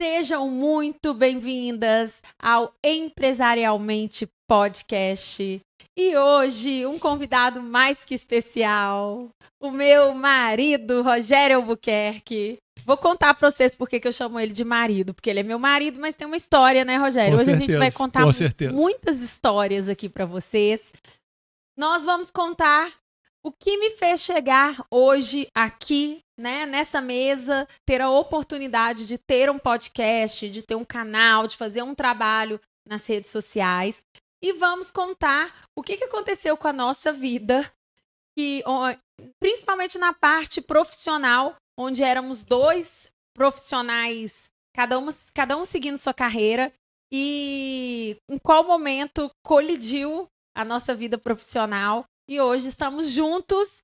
Sejam muito bem-vindas ao Empresarialmente Podcast. E hoje, um convidado mais que especial, o meu marido, Rogério Albuquerque. Vou contar para vocês por que eu chamo ele de marido, porque ele é meu marido, mas tem uma história, né, Rogério? Com Hoje a certeza, gente vai contar com certeza. muitas histórias aqui para vocês. Nós vamos contar o que me fez chegar hoje aqui, né, nessa mesa, ter a oportunidade de ter um podcast, de ter um canal, de fazer um trabalho nas redes sociais. E vamos contar o que aconteceu com a nossa vida, principalmente na parte profissional, onde éramos dois profissionais, cada um seguindo sua carreira, e em qual momento colidiu a nossa vida profissional. E hoje estamos juntos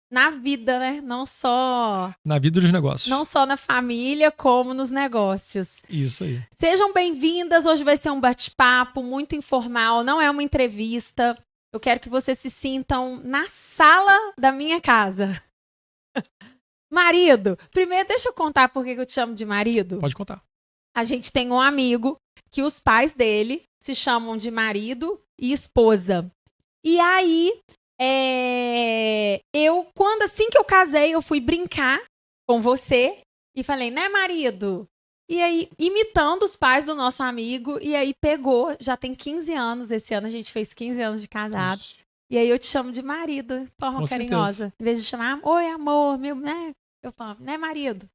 na vida, né? Não só na vida dos negócios. Não só na família, como nos negócios. Isso aí. Sejam bem-vindas. Hoje vai ser um bate-papo muito informal, não é uma entrevista. Eu quero que vocês se sintam na sala da minha casa. Marido, primeiro deixa eu contar por que eu te chamo de marido. Pode contar. A gente tem um amigo que os pais dele se chamam de marido e esposa. E aí, assim que eu casei, eu fui brincar com você e falei, né, marido? E aí, imitando os pais do nosso amigo, e aí pegou, já tem 15 anos, esse ano a gente fez 15 anos de casado. Isso. E aí eu te chamo de marido, de forma carinhosa. Certeza. Em vez de chamar, oi, amor, meu, né? Eu falo, né, marido?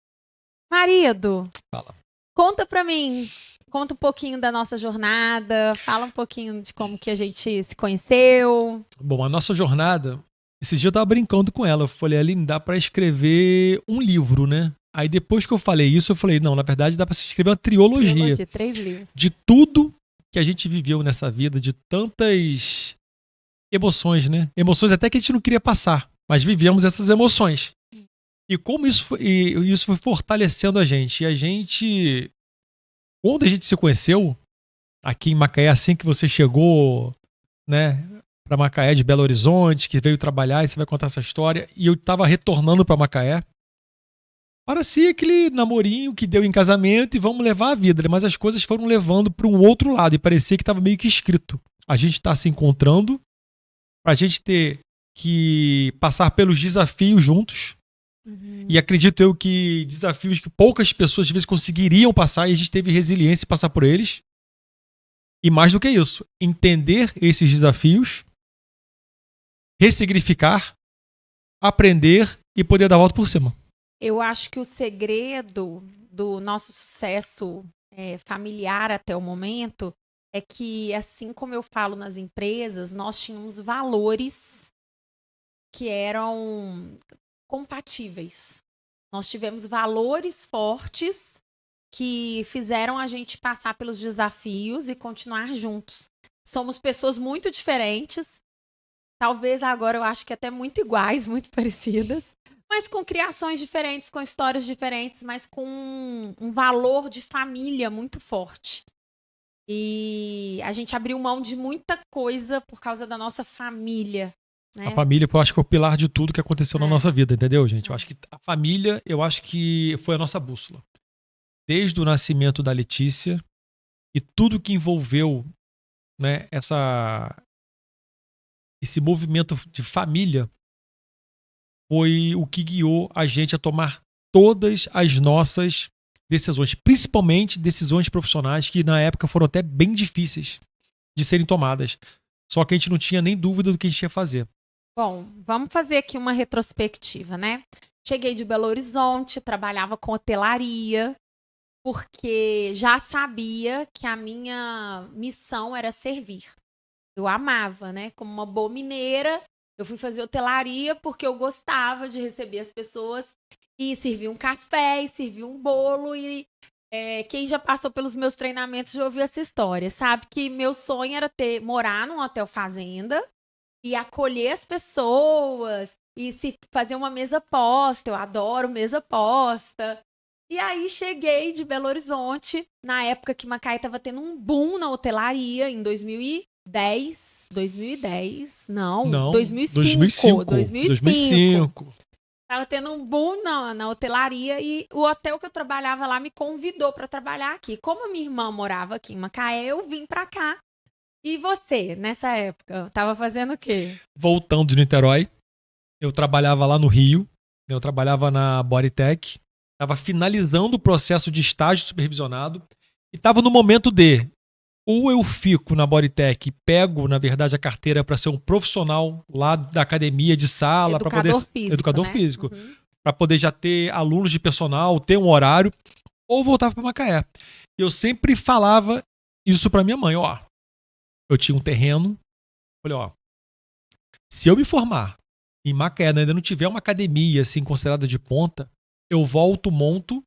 Marido, fala. Conta pra mim, conta um pouquinho da nossa jornada, fala um pouquinho de como que a gente se conheceu. Bom, a nossa jornada, esse dia eu tava brincando com ela, eu falei, Aline, dá pra escrever um livro, né? Aí depois que eu falei isso, eu falei, não, na verdade dá pra se escrever uma trilogia. 3 livros. De tudo que a gente viveu nessa vida, de tantas emoções, né? Emoções até que a gente não queria passar, mas vivemos essas emoções. E como isso foi fortalecendo a gente. E a gente, quando a gente se conheceu, aqui em Macaé, assim que você chegou, né, para Macaé de Belo Horizonte, que veio trabalhar, e você vai contar essa história, e eu tava retornando para Macaé, parecia aquele namorinho que deu em casamento e vamos levar a vida, mas as coisas foram levando para um outro lado, e parecia que tava meio que escrito. A gente tá se encontrando, pra gente ter que passar pelos desafios juntos. Uhum. E acredito eu que desafios que poucas pessoas às vezes conseguiriam passar, e a gente teve resiliência em passar por eles. E mais do que isso, entender esses desafios, ressignificar, aprender e poder dar a volta por cima. Eu acho que o segredo do nosso sucesso familiar até o momento é que, assim como eu falo nas empresas, nós tínhamos valores que eram compatíveis. Nós tivemos valores fortes que fizeram a gente passar pelos desafios e continuar juntos. Somos pessoas muito diferentes, talvez agora eu acho que até muito iguais, muito parecidas, mas com criações diferentes, com histórias diferentes, mas com um valor de família muito forte. E a gente abriu mão de muita coisa por causa da nossa família. Né? A família, eu acho que é o pilar de tudo que aconteceu na nossa vida, entendeu, gente? Eu acho que a família, foi a nossa bússola. Desde o nascimento da Letícia e tudo que envolveu, né, esse movimento de família foi o que guiou a gente a tomar todas as nossas decisões, principalmente decisões profissionais que na época foram até bem difíceis de serem tomadas. Só que a gente não tinha nem dúvida do que a gente ia fazer. Bom, vamos fazer aqui uma retrospectiva, né? Cheguei de Belo Horizonte, trabalhava com hotelaria, porque já sabia que a minha missão era servir. Eu amava, né? Como uma boa mineira, eu fui fazer hotelaria porque eu gostava de receber as pessoas e servir um café, e servir um bolo. E quem já passou pelos meus treinamentos já ouviu essa história. Sabe que meu sonho era morar num hotel fazenda e acolher as pessoas e se fazer uma mesa posta. Eu adoro mesa posta. E aí cheguei de Belo Horizonte, na época que Macaé estava tendo um boom na hotelaria, em 2010, não, 2005. 2005. Tava tendo um boom na hotelaria e o hotel que eu trabalhava lá me convidou para trabalhar aqui. Como a minha irmã morava aqui em Macaé, eu vim para cá. E você, nessa época, tava fazendo o quê? Voltando de Niterói, eu trabalhava lá no Rio, eu trabalhava na Bodytech, estava finalizando o processo de estágio supervisionado e estava no momento de ou eu fico na Bodytech e pego, na verdade, a carteira para ser um profissional lá da academia de sala, para poder Educador físico, educador né? físico, Uhum. para poder já ter alunos de personal, ter um horário, ou voltava para Macaé. Eu sempre falava isso para minha mãe, ó. Eu tinha um terreno, falei, ó, se eu me formar em Macaé, ainda não tiver uma academia assim considerada de ponta, eu volto, monto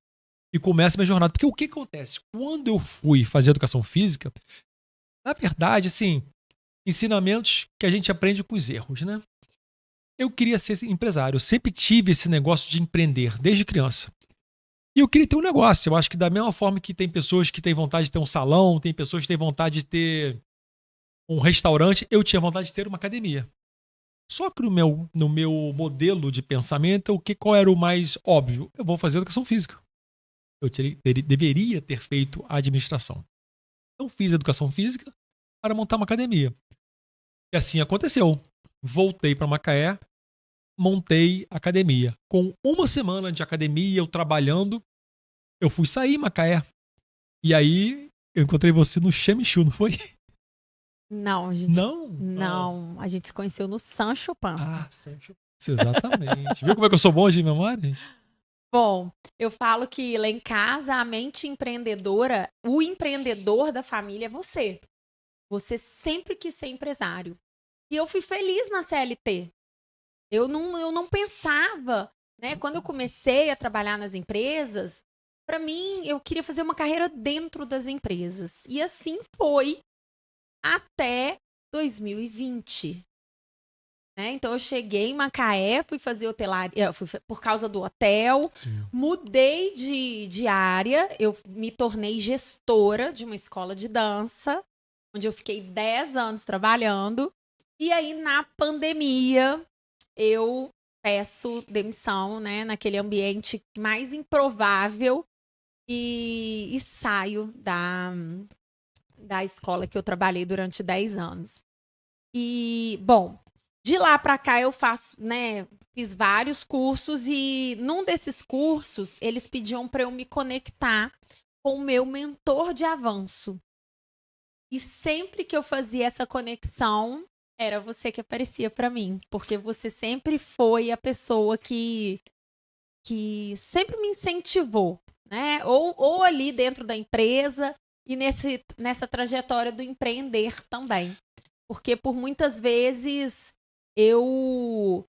e começo a minha jornada. Porque o que acontece? Quando eu fui fazer educação física, na verdade, assim, ensinamentos que a gente aprende com os erros, né? Eu queria ser empresário, eu sempre tive esse negócio de empreender, desde criança. E eu queria ter um negócio. Eu acho que da mesma forma que tem pessoas que têm vontade de ter um salão, tem pessoas que têm vontade de ter um restaurante, eu tinha vontade de ter uma academia. Só que no meu modelo de pensamento, qual era o mais óbvio? Eu vou fazer educação física. Deveria ter feito a administração. Então fiz educação física para montar uma academia. E assim aconteceu. Voltei para Macaé, montei academia. Com uma semana de academia, eu trabalhando, eu fui sair em Macaé. E aí eu encontrei você no Chamichu, não foi? Não, a gente. Não? Oh. Não, a gente se conheceu no Sancho Panza. Ah, Sancho. Exatamente. Viu como é que eu sou bom de memória? Bom, eu falo que lá em casa a mente empreendedora, o empreendedor da família é você. Você sempre quis ser empresário. E eu fui feliz na CLT. Eu não pensava, né? Quando eu comecei a trabalhar nas empresas, para mim, eu queria fazer uma carreira dentro das empresas. E assim foi até 2020. Né? Então, eu cheguei em Macaé, fui fazer hotelaria, por causa do hotel, mudei de área, eu me tornei gestora de uma escola de dança, onde eu fiquei 10 anos trabalhando. E aí, na pandemia, eu peço demissão, né, naquele ambiente mais improvável e saio da escola que eu trabalhei durante 10 anos. E, bom, de lá para cá eu faço, né, fiz vários cursos e num desses cursos eles pediam para eu me conectar com o meu mentor de avanço. E sempre que eu fazia essa conexão, era você que aparecia para mim, porque você sempre foi a pessoa que sempre me incentivou, né? Ou ali dentro da empresa e nessa trajetória do empreender também. Porque por muitas vezes eu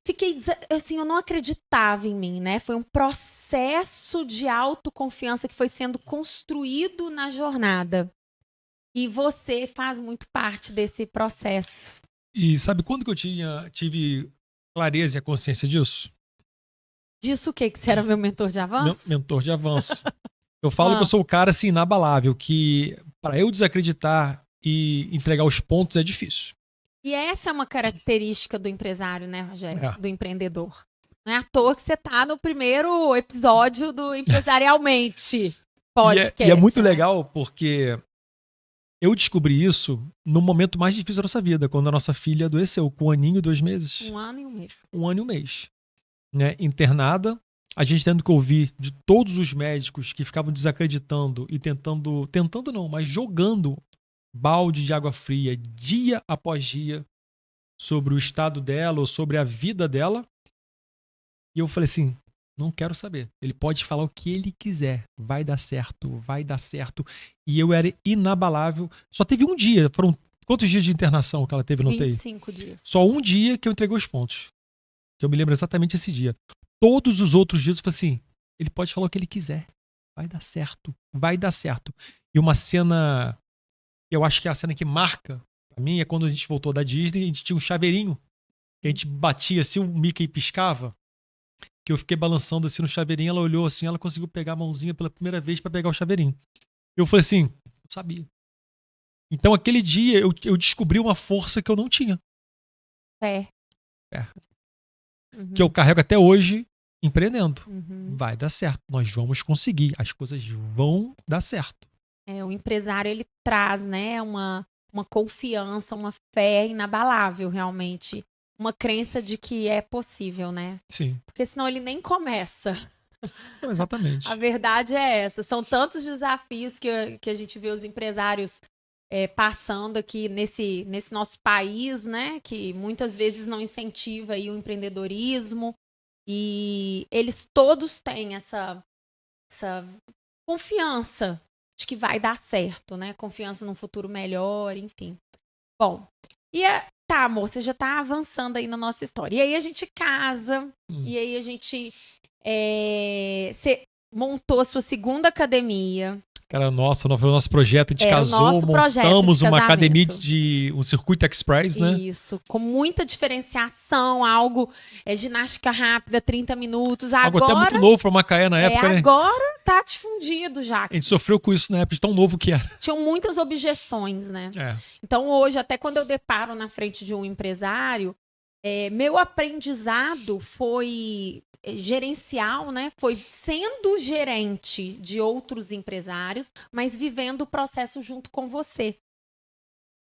fiquei assim, eu não acreditava em mim, né? Foi um processo de autoconfiança que foi sendo construído na jornada. E você faz muito parte desse processo. E sabe quando que eu tive clareza e a consciência disso? Disso o quê? Que você era meu mentor de avanço? Mentor de avanço. Eu falo que eu Ah. sou o cara assim inabalável, que para eu desacreditar e entregar os pontos é difícil. E essa é uma característica do empresário, né, Rogério? É. Do empreendedor. Não é à toa que você está no primeiro episódio do Empresarialmente podcast. E é muito né? legal porque eu descobri isso no momento mais difícil da nossa vida, quando a nossa filha adoeceu, com 1 aninho e 2 meses. 1 ano e 1 mês. 1 ano e 1 mês. Né? Internada, a gente tendo que ouvir de todos os médicos que ficavam desacreditando e tentando não, mas jogando balde de água fria dia após dia sobre o estado dela ou sobre a vida dela. E eu falei assim, não quero saber. Ele pode falar o que ele quiser. Vai dar certo, vai dar certo. E eu era inabalável. Só teve um dia. Foram quantos dias de internação que ela teve no UTI? 25 dias. Só um dia que eu entreguei os pontos. Que eu me lembro exatamente esse dia. Todos os outros dias eu falei assim, ele pode falar o que ele quiser. Vai dar certo, vai dar certo. E uma cena, eu acho que é a cena que marca pra mim, é quando a gente voltou da Disney, a gente tinha um chaveirinho, que a gente batia assim, o Mickey piscava, que eu fiquei balançando assim no chaveirinho, ela olhou assim, ela conseguiu pegar a mãozinha pela primeira vez pra pegar o chaveirinho. Eu falei assim, eu sabia. Então aquele dia eu descobri uma força que eu não tinha. Fé. É. que eu carrego até hoje empreendendo. Uhum. Vai dar certo, nós vamos conseguir, as coisas vão dar certo. O empresário, ele traz, né, uma confiança, uma fé inabalável, realmente. Uma crença de que é possível, né? Sim. Porque senão ele nem começa. Exatamente. A verdade é essa. São tantos desafios que a gente vê os empresários passando aqui nesse nosso país, né? Que muitas vezes não incentiva aí o empreendedorismo. E eles todos têm essa confiança de que vai dar certo, né? Confiança num futuro melhor, enfim. Bom, tá, amor, você já tá avançando aí na nossa história. E aí a gente casa, e aí a gente você montou a sua segunda academia. Cara, nossa, foi o nosso projeto, a gente Era casou, o nosso projeto montamos de uma casamento. academia de um circuito express, né? Isso, com muita diferenciação, algo, ginástica rápida, 30 minutos. Algo Agora, até muito novo pra Macaé na época, né? Agora tá difundido já. A gente sofreu com isso na época, de tão novo que era. Tinham muitas objeções, né? É. Então hoje, até quando eu deparo na frente de um empresário, meu aprendizado foi gerencial, né? Foi sendo gerente de outros empresários, mas vivendo o processo junto com você.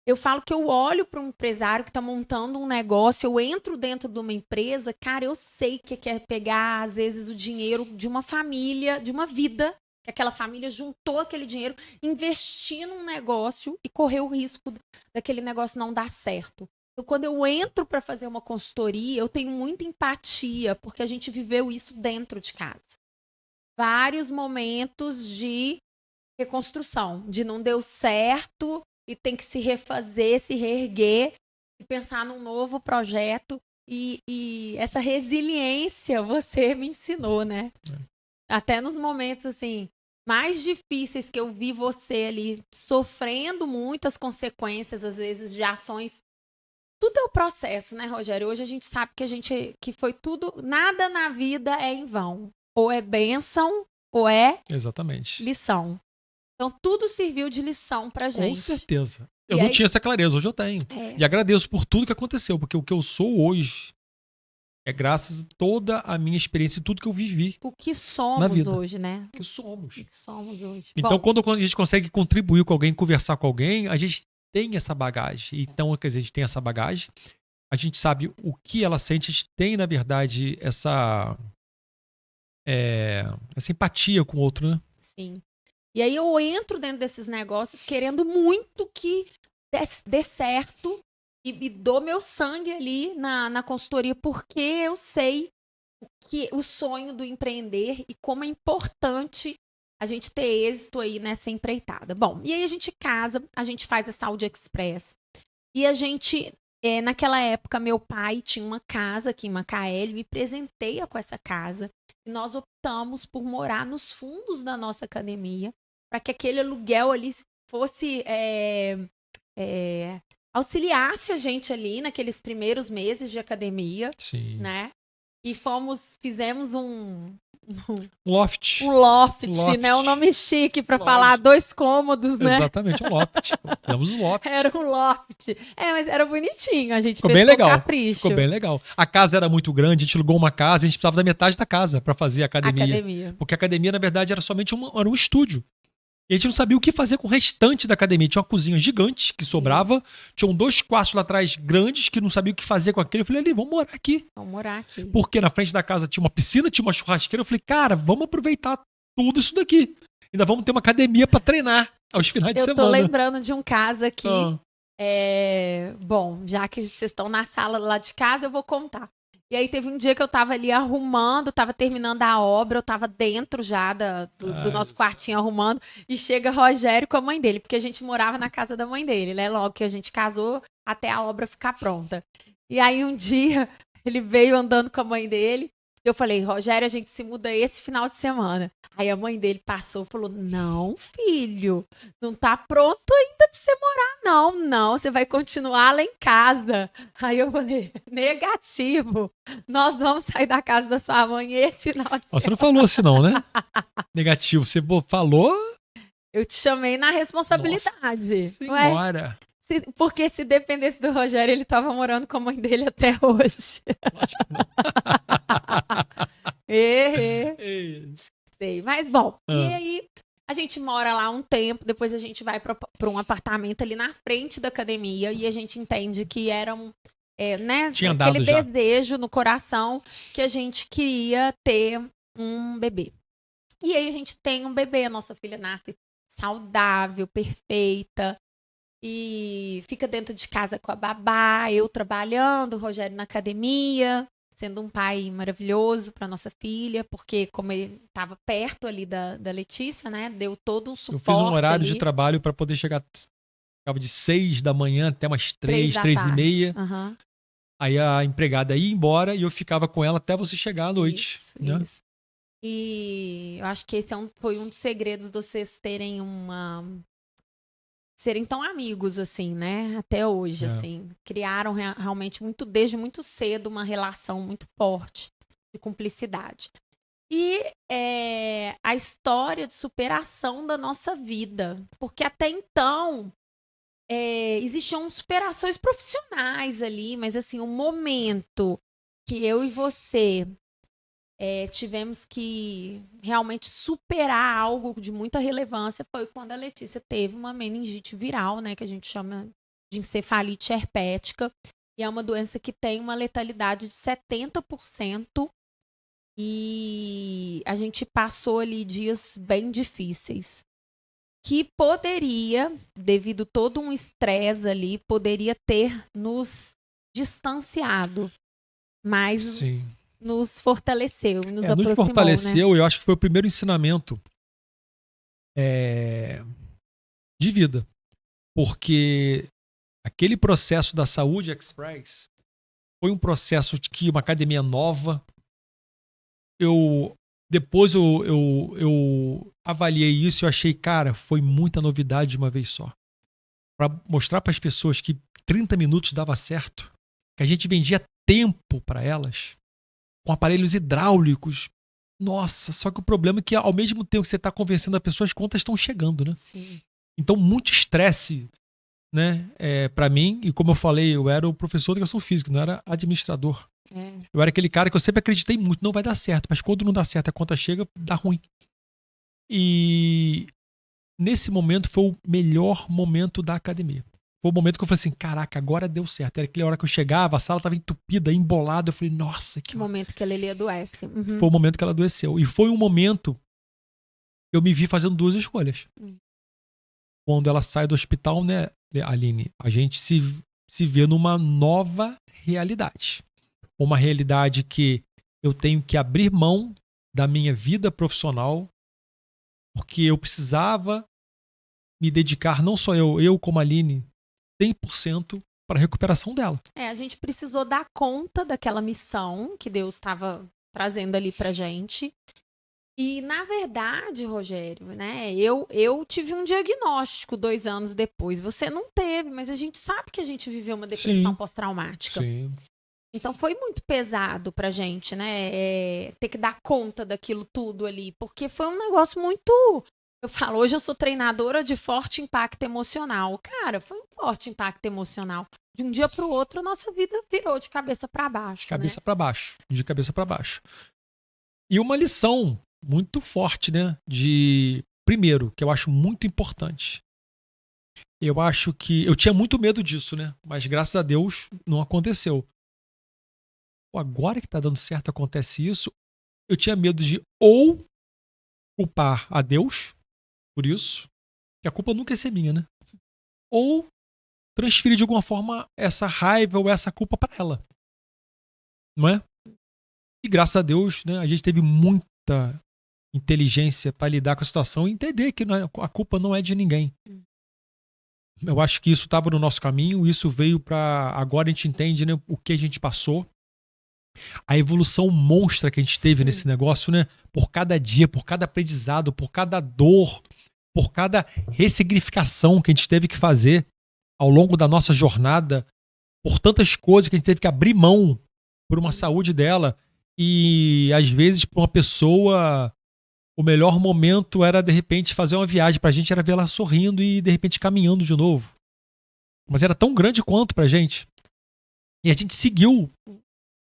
Eu falo que eu olho para um empresário que está montando um negócio, eu entro dentro de uma empresa, cara, eu sei que quer pegar, às vezes, o dinheiro de uma família, de uma vida, que aquela família juntou aquele dinheiro, investir num negócio e correr o risco daquele negócio não dar certo. Então, quando eu entro para fazer uma consultoria, eu tenho muita empatia, porque a gente viveu isso dentro de casa. Vários momentos de reconstrução, de não deu certo e tem que se refazer, se reerguer e pensar num novo projeto. E essa resiliência você me ensinou, né? Até nos momentos, assim, mais difíceis que eu vi você ali sofrendo muitas consequências, às vezes, de ações. Tudo é o processo, né, Rogério? Hoje a gente sabe que foi tudo, nada na vida é em vão. Ou é bênção, ou é Exatamente. lição. Então, tudo serviu de lição pra gente. Com certeza. Eu não tinha essa clareza, hoje eu tenho. E agradeço por tudo que aconteceu, porque o que eu sou hoje é graças a toda a minha experiência e tudo que eu vivi. O que somos na vida. hoje, né? O que somos. O que somos hoje. Então, quando a gente consegue contribuir com alguém, conversar com alguém, a gente tem essa bagagem. Então, quer dizer, a gente tem essa bagagem, a gente sabe o que ela sente, a gente tem, na verdade, essa empatia com o outro, né? Sim. E aí eu entro dentro desses negócios querendo muito que dê certo e dou meu sangue ali na consultoria, porque eu sei o sonho do empreender e como é importante a gente ter êxito aí nessa empreitada. Bom, e aí a gente casa, a gente faz a Saúde Express. E a gente, naquela época, meu pai tinha uma casa aqui em Macaé, ele me presenteia com essa casa. E nós optamos por morar nos fundos da nossa academia, para que aquele aluguel ali fosse auxiliasse a gente ali naqueles primeiros meses de academia. Sim. Né? E fizemos um loft. Um loft, né? Um nome chique para falar 2 cômodos, né? Exatamente, um loft. Fizemos um loft. Era um loft. Mas era bonitinho, a gente ficou bem legal. Capricho. Ficou bem legal. A casa era muito grande, a gente alugou uma casa, a gente precisava da metade da casa para fazer a academia. Porque a academia, na verdade, era somente era um estúdio. E a gente não sabia o que fazer com o restante da academia. Tinha uma cozinha gigante que sobrava. Isso. Tinham 2 quartos lá atrás grandes que não sabia o que fazer com aquele. Eu falei, ali, vamos morar aqui. Vamos morar aqui. Porque na frente da casa tinha uma piscina, tinha uma churrasqueira. Eu falei, cara, vamos aproveitar tudo isso daqui. Ainda vamos ter uma academia para treinar aos finais de semana. Eu tô lembrando de um caso aqui. Bom, já que vocês estão na sala lá de casa, eu vou contar. E aí teve um dia que eu tava ali arrumando, tava terminando a obra, eu tava dentro já do nosso quartinho arrumando, e chega Rogério com a mãe dele, porque a gente morava na casa da mãe dele, né? Logo que a gente casou, até a obra ficar pronta. E aí um dia, ele veio andando com a mãe dele, eu falei, Rogério, a gente se muda esse final de semana. Aí a mãe dele passou e falou, não, filho, não tá pronto ainda pra você morar, não, você vai continuar lá em casa. Aí eu falei, negativo, nós vamos sair da casa da sua mãe esse final de semana. Você não falou assim não, né? Negativo, você falou... Eu te chamei na responsabilidade. Nossa senhora. Porque se dependesse do Rogério, ele tava morando com a mãe dele até hoje. Acho que É. não. Sei. Mas, bom, e Ah, aí a gente mora lá um tempo, depois a gente vai para um apartamento ali na frente da academia e a gente entende que era né, tinha aquele andado já. desejo no coração que a gente queria ter um bebê. E aí a gente tem um bebê, a nossa filha nasce saudável, perfeita, e fica dentro de casa com a babá, eu trabalhando, o Rogério na academia, sendo um pai maravilhoso para nossa filha, porque como ele estava perto ali da Letícia, né, deu todo um Eu fiz um suporte horário de ali, trabalho para poder chegar. Ficava de 6 da manhã até umas 3 3, da 3 e tarde. meia. Aham. Aí a empregada ia embora e eu ficava com ela até você chegar à noite, Isso, né? isso. E eu acho que esse foi um dos segredos de vocês terem serem tão amigos, assim, né? Até hoje, É. assim. Criaram realmente desde muito cedo, uma relação muito forte de cumplicidade. E a história de superação da nossa vida. Porque até então, existiam superações profissionais ali, mas assim, o momento que eu e você tivemos que realmente superar algo de muita relevância foi quando a Letícia teve uma meningite viral, né, que a gente chama de encefalite herpética, e é uma doença que tem uma letalidade de 70%, e a gente passou ali dias bem difíceis, que poderia, devido todo um estresse ali, poderia ter nos distanciado, mas Sim. nos fortaleceu, nos Nos aproximou, né? fortaleceu e eu acho que foi o primeiro ensinamento de vida. Porque aquele processo da Saúde Express foi um processo de que uma academia nova. Depois eu avaliei isso e eu achei, cara, foi muita novidade de uma vez só. Para mostrar para as pessoas que 30 minutos dava certo, que a gente vendia tempo para elas, com aparelhos hidráulicos. Nossa, só que o problema é que ao mesmo tempo que você está convencendo a pessoa, as contas estão chegando, né? Sim. Então, muito estresse, né? Para mim, e como eu falei, eu era o professor de educação física, não era administrador. Eu era aquele cara que eu sempre acreditei muito, não vai dar certo, mas quando não dá certo, a conta chega, dá ruim. E nesse momento foi o melhor momento da academia. Foi o momento que eu falei assim, caraca, agora deu certo. Era aquela hora que eu chegava, a sala estava entupida, embolada. Eu falei, nossa, que O momento que a Lili adoece. Uhum. Foi o momento que ela adoeceu. E foi um momento que eu me vi fazendo duas escolhas. Quando ela sai do hospital, né, Aline, a gente se vê numa nova realidade. Uma realidade que eu tenho que abrir mão da minha vida profissional, porque eu precisava me dedicar, não só eu como a Aline, 100% para a recuperação dela. A gente precisou dar conta daquela missão que Deus estava trazendo ali pra gente. E, na verdade, Rogério, né, eu tive um diagnóstico 2 anos depois. Você não teve, mas a gente sabe que a gente viveu uma depressão pós-traumática. Sim. Então foi muito pesado pra gente, né? Ter que dar conta daquilo tudo ali. Porque foi um negócio muito. Eu falo, hoje eu sou treinadora de forte impacto emocional. Cara, foi um forte impacto emocional. De um dia pro outro, a nossa vida virou de cabeça pra baixo. De cabeça para baixo. De cabeça para baixo. E uma lição muito forte, né? Primeiro, que eu acho muito importante. Eu acho que. Eu tinha muito medo disso, né? Mas graças a Deus não aconteceu. Agora que tá dando certo acontece isso. Eu tinha medo de ou culpar a Deus por isso, que a culpa nunca ia ser minha, né? Ou transferir de alguma forma essa raiva ou essa culpa para ela. Não é? E graças a Deus, né, a gente teve muita inteligência para lidar com a situação e entender que a culpa não é de ninguém. Eu acho que isso estava no nosso caminho, isso veio para agora a gente entende, né, o que a gente passou. A evolução monstra que a gente teve nesse negócio, né? Por cada dia, por cada aprendizado, por cada dor, por cada ressignificação que a gente teve que fazer ao longo da nossa jornada, por tantas coisas que a gente teve que abrir mão por uma saúde dela. E às vezes para uma pessoa o melhor momento era de repente fazer uma viagem, pra gente era ver ela sorrindo e de repente caminhando de novo. Mas era tão grande quanto pra gente. E a gente seguiu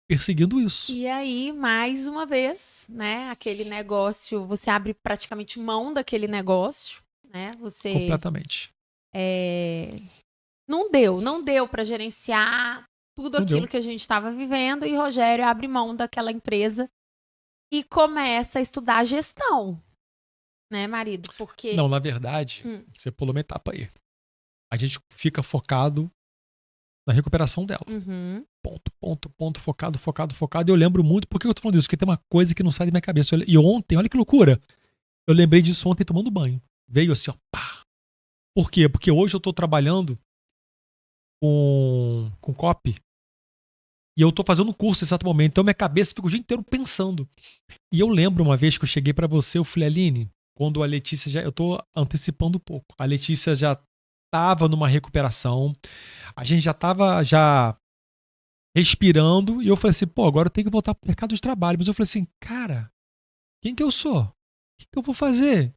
perseguindo isso. E aí, mais uma vez, né? Aquele negócio, você abre praticamente mão daquele negócio, né? Você Completamente. não deu para gerenciar tudo aquilo que a gente estava vivendo e Rogério abre mão daquela empresa e começa a estudar gestão, né, marido? Porque Não, na verdade, você pulou uma etapa aí. A gente fica focado na recuperação dela. Ponto, focado. E eu lembro muito, por que eu tô falando isso? Porque tem uma coisa que não sai da minha cabeça. E ontem, olha que loucura, eu lembrei disso ontem tomando banho. Veio assim, ó, pá. Por quê? Porque hoje eu tô trabalhando com copy e eu tô fazendo um curso nesse exato momento. Então minha cabeça fica o dia inteiro pensando. E eu lembro uma vez que eu cheguei pra você, eu falei, Aline, quando a Letícia já... Eu tô antecipando um pouco. A Letícia já tava numa recuperação. A gente já tava respirando. E eu falei assim, pô, agora eu tenho que voltar pro mercado de trabalho. Mas eu falei assim, cara, quem que eu sou? O que eu vou fazer?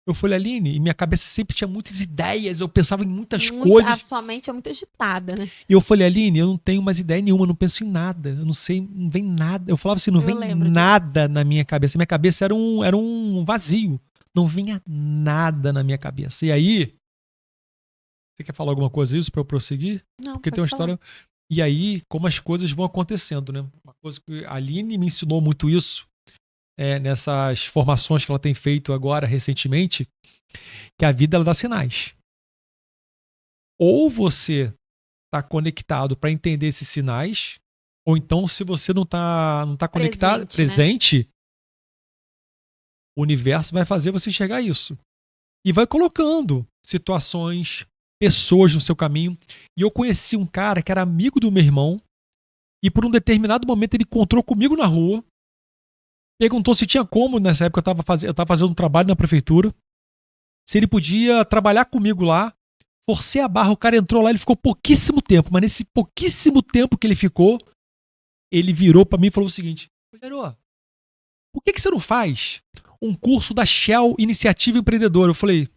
Eu falei, Aline, e minha cabeça sempre tinha muitas ideias, eu pensava em muitas coisas. A sua mente é muito agitada, né? E eu falei, Aline, eu não tenho mais ideia nenhuma, eu não penso em nada, eu não sei, não vem nada. Eu falava assim, não vem nada na minha cabeça. Minha cabeça era um vazio, não vinha nada na minha cabeça. E aí, você quer falar alguma coisa disso para eu prosseguir? Não, porque tem uma história. E aí, como as coisas vão acontecendo, né? Uma coisa que a Aline me ensinou muito isso, nessas formações que ela tem feito agora, recentemente, que a vida ela dá sinais. Ou você está conectado para entender esses sinais, ou então, se você não tá conectado, presente, né? O universo vai fazer você enxergar isso. E vai colocando situações, pessoas no seu caminho. E eu conheci um cara que era amigo do meu irmão, e por um determinado momento ele encontrou comigo na rua, perguntou se tinha como, nessa época eu estava fazendo um trabalho na prefeitura, se ele podia trabalhar comigo lá. Forcei a barra, o cara entrou lá, ele ficou pouquíssimo tempo, mas nesse pouquíssimo tempo que ele ficou, ele virou pra mim e falou o seguinte, Rogério, por que você não faz um curso da Shell Iniciativa Empreendedora? Eu falei, o que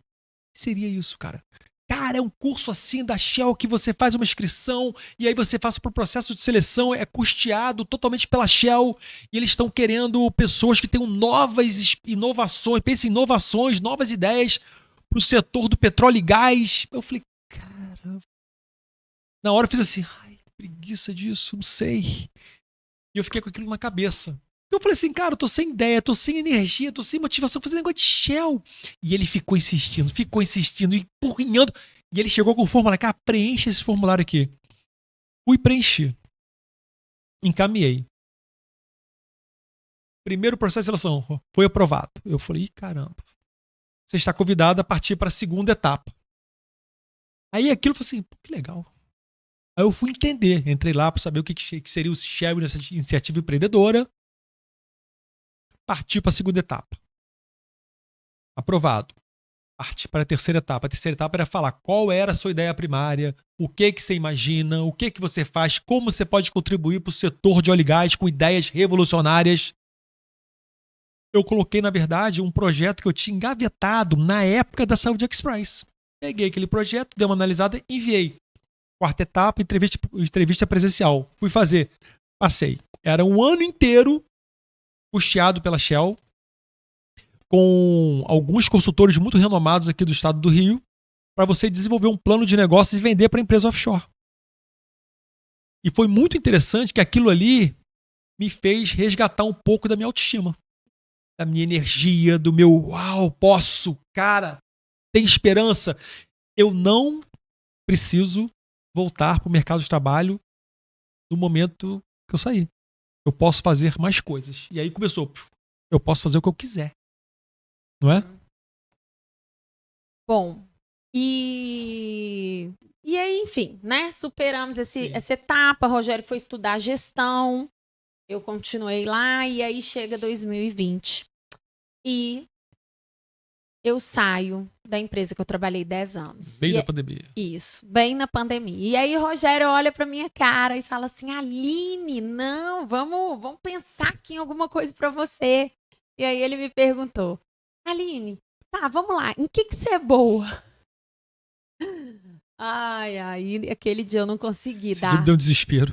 seria isso, cara? Cara, é um curso assim da Shell que você faz uma inscrição e aí você passa pro processo de seleção, é custeado totalmente pela Shell e eles estão querendo pessoas que tenham novas inovações, pensem em inovações, novas ideias pro setor do petróleo e gás. Eu falei, cara... Na hora eu fiz assim, ai, que preguiça disso, não sei. E eu fiquei com aquilo na cabeça. Eu falei assim, cara, eu tô sem ideia, tô sem energia, tô sem motivação, fazer negócio de Shell. E ele ficou insistindo, empurrinhando. E ele chegou com o formulário, cara, preenche esse formulário aqui. Fui preencher. Encaminhei. Primeiro processo de seleção foi aprovado. Eu falei, caramba. Você está convidado a partir para a segunda etapa. Aí aquilo foi assim, pô, que legal. Aí eu fui entender, entrei lá para saber o que seria o Shell nessa iniciativa empreendedora. Parti para a segunda etapa. Aprovado. Parti para a terceira etapa. A terceira etapa era falar qual era a sua ideia primária, o que você imagina, o que você faz, como você pode contribuir para o setor de óleo e gás com ideias revolucionárias. Eu coloquei, na verdade, um projeto que eu tinha engavetado na época da Saúde Express. Peguei aquele projeto, dei uma analisada e enviei. Quarta etapa, entrevista presencial. Fui fazer. Passei. Era um ano inteiro custeado pela Shell, com alguns consultores muito renomados aqui do estado do Rio, para você desenvolver um plano de negócios e vender para a empresa offshore. E foi muito interessante que aquilo ali me fez resgatar um pouco da minha autoestima, da minha energia, do meu uau, posso, cara, tem esperança. Eu não preciso voltar para o mercado de trabalho no momento que eu saí. Eu posso fazer mais coisas. E aí começou, eu posso fazer o que eu quiser. Não é? Bom, e aí, enfim, né? Superamos essa etapa. Rogério foi estudar gestão. Eu continuei lá. E aí chega 2020. E eu saio da empresa que eu trabalhei 10 anos. Bem na pandemia. Isso, bem na pandemia. E aí Rogério olha pra minha cara e fala assim, Aline, não, vamos pensar aqui em alguma coisa pra você. E aí ele me perguntou, Aline, tá, vamos lá, em que você é boa? Ai, ai, aquele dia eu não consegui Esse dia me dar. deu um desespero.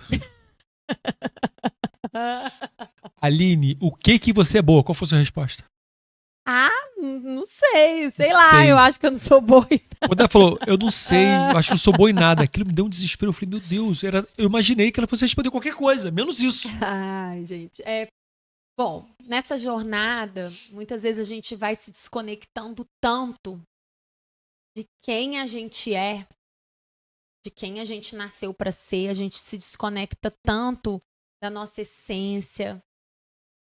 Aline, o que você é boa? Qual foi a sua resposta? Ah, não sei, Não sei lá, eu sei. acho que eu não sou boa. Quando ela falou, eu não sei, eu acho que não sou boa em nada. Aquilo me deu um desespero. Eu falei, meu Deus, eu imaginei que ela fosse responder qualquer coisa, menos isso. Ai, gente, bom, nessa jornada, muitas vezes a gente vai se desconectando tanto de quem a gente é, de quem a gente nasceu para ser, a gente se desconecta tanto da nossa essência,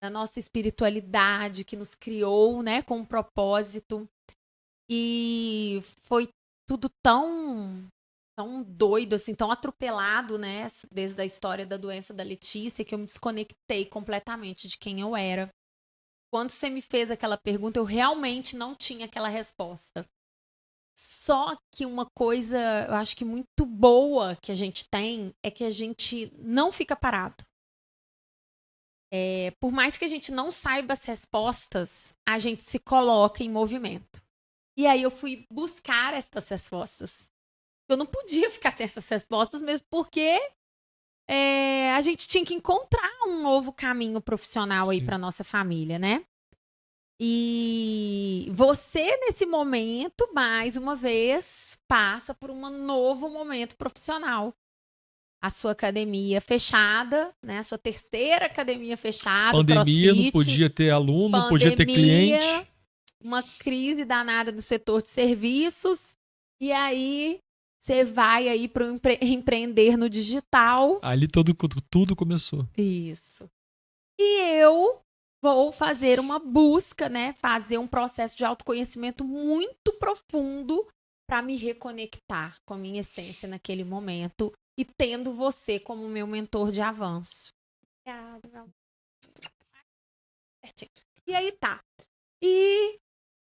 da nossa espiritualidade que nos criou, né, com um propósito. E foi tudo tão doido, assim, tão atropelado, né, desde a história da doença da Letícia, que eu me desconectei completamente de quem eu era. Quando você me fez aquela pergunta, eu realmente não tinha aquela resposta. Só que uma coisa, eu acho que muito boa que a gente tem é que a gente não fica parado. Por mais que a gente não saiba as respostas, a gente se coloca em movimento. E aí eu fui buscar estas respostas. Eu não podia ficar sem essas respostas, mesmo porque a gente tinha que encontrar um novo caminho profissional aí para nossa família, né? E você, nesse momento, mais uma vez, passa por um novo momento profissional. A sua academia fechada, né? A sua terceira academia fechada, o Pandemia, não CrossFit, podia ter aluno, não podia ter pandemia, cliente. uma crise danada do setor de serviços. E aí você vai aí para empreender no digital. Ali tudo começou. Isso. E eu vou fazer uma busca, né? Fazer um processo de autoconhecimento muito profundo para me reconectar com a minha essência naquele momento e tendo você como meu mentor de avanço. E aí tá. E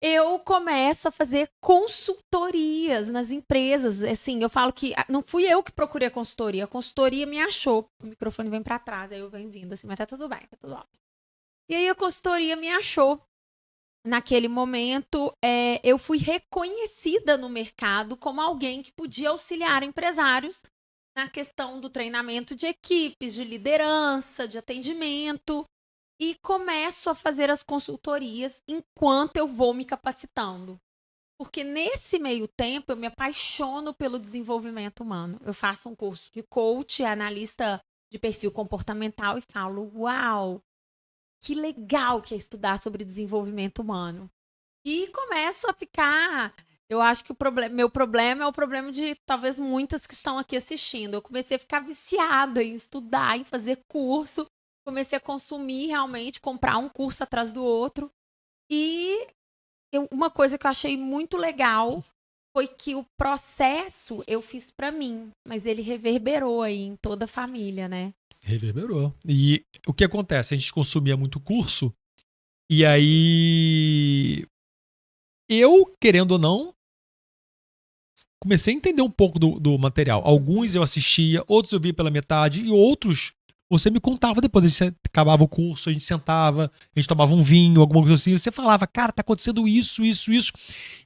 eu começo a fazer consultorias nas empresas. Assim, eu falo que não fui eu que procurei a consultoria me achou. O microfone vem para trás, aí eu venho vindo assim, mas tá tudo bem, tá tudo ótimo. E aí a consultoria me achou. Naquele momento, eu fui reconhecida no mercado como alguém que podia auxiliar empresários na questão do treinamento de equipes, de liderança, de atendimento. E começo a fazer as consultorias enquanto eu vou me capacitando. Porque nesse meio tempo eu me apaixono pelo desenvolvimento humano. Eu faço um curso de coach, analista de perfil comportamental e falo, uau, que legal que é estudar sobre desenvolvimento humano. E começo a ficar. Eu acho que meu problema é o problema de talvez muitas que estão aqui assistindo. Eu comecei a ficar viciada em estudar, em fazer curso. Comecei a consumir realmente, comprar um curso atrás do outro. E uma coisa que eu achei muito legal foi que o processo eu fiz para mim, mas ele reverberou aí em toda a família, né? Reverberou. E o que acontece? A gente consumia muito curso, e aí eu, querendo ou não, comecei a entender um pouco do material. Alguns eu assistia, outros eu via pela metade, e outros você me contava depois. A gente acabava o curso, a gente sentava, a gente tomava um vinho, alguma coisa assim. Você falava, cara, tá acontecendo isso, isso, isso.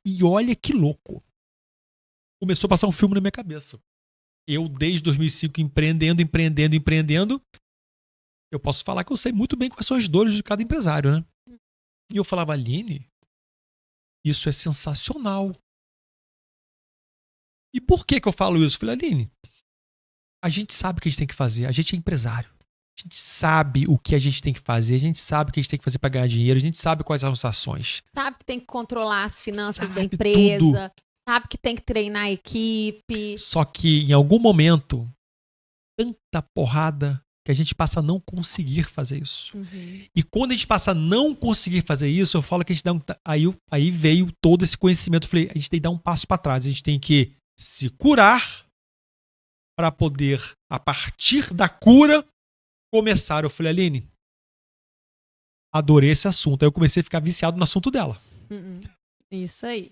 E olha que louco. Começou a passar um filme na minha cabeça. Eu, desde 2005, empreendendo. Eu posso falar que eu sei muito bem quais são as dores de cada empresário, né? E eu falava, Aline, isso é sensacional. E por que eu falo isso? Eu falei, Aline, a gente sabe o que a gente tem que fazer. A gente é empresário. A gente sabe o que a gente tem que fazer. A gente sabe o que a gente tem que fazer para ganhar dinheiro. A gente sabe quais são as ações. Sabe que tem que controlar as finanças da Sabe tudo. empresa. Sabe que tem que treinar a equipe. Só que em algum momento, tanta porrada que a gente passa a não conseguir fazer isso. Uhum. E quando a gente passa a não conseguir fazer isso, eu falo que a gente dá um. Aí veio todo esse conhecimento. Eu falei, a gente tem que dar um passo para trás. A gente tem que se curar para poder, a partir da cura, começar. Eu falei, Aline, adorei esse assunto. Aí eu comecei a ficar viciado no assunto dela. Isso aí.